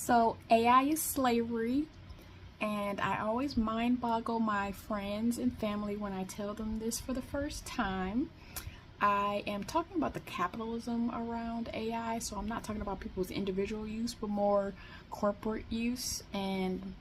So AI is slavery, and I always mind boggle my friends and family when I tell them this for the first time. I am talking about the capitalism around AI, so I'm not talking about people's individual use, but more corporate use and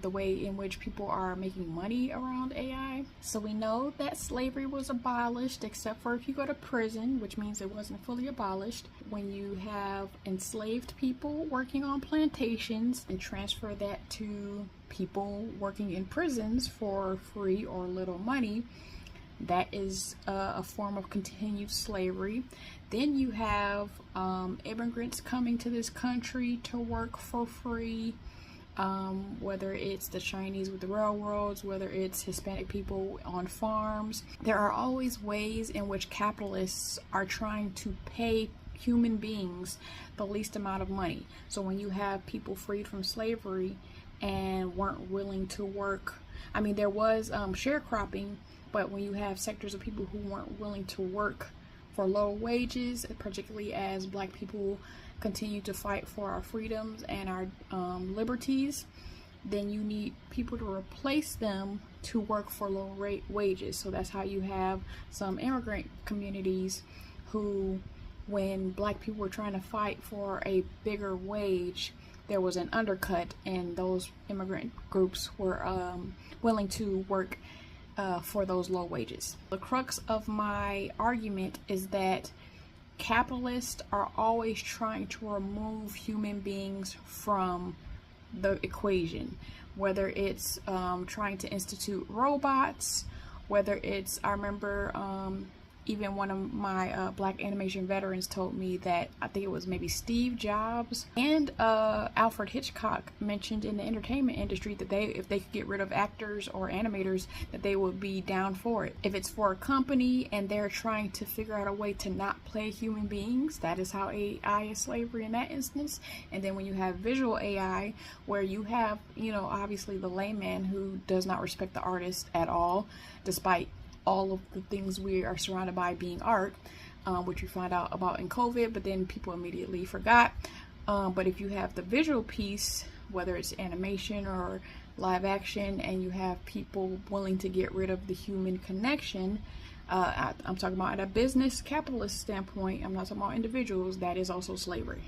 the way in which people are making money around AI. So we know that slavery was abolished, except for if you go to prison, which means it wasn't fully abolished. When you have enslaved people working on plantations and transfer that to people working in prisons for free or little money, that is a form of continued slavery. Then you have immigrants coming to this country to work for free, whether it's the Chinese with the railroads, whether it's Hispanic people on farms. There are always ways in which capitalists are trying to pay human beings the least amount of money. So when you have people freed from slavery and weren't willing to work, I mean, there was sharecropping, but when you have sectors of people who weren't willing to work for low wages, particularly as Black people continue to fight for our freedoms and our liberties, then you need people to replace them to work for low rate wages. So that's how you have some immigrant communities who, when Black people were trying to fight for a bigger wage, there was an undercut, and those immigrant groups were willing to work for those low wages. The crux of my argument is that capitalists are always trying to remove human beings from the equation, whether it's trying to institute robots, whether it's, I remember even one of my Black animation veterans told me that, I think it was maybe Steve Jobs and Alfred Hitchcock mentioned in the entertainment industry that if they could get rid of actors or animators, that they would be down for it. If it's for a company and they're trying to figure out a way to not play human beings, that is how AI is slavery in that instance. And then when you have visual AI, where you have, obviously the layman who does not respect the artist at all, despite all of the things we are surrounded by being art, which you find out about in COVID, but then people immediately forgot. But if you have the visual piece, whether it's animation or live action, and you have people willing to get rid of the human connection, I'm talking about at a business capitalist standpoint, I'm not talking about individuals, that is also slavery.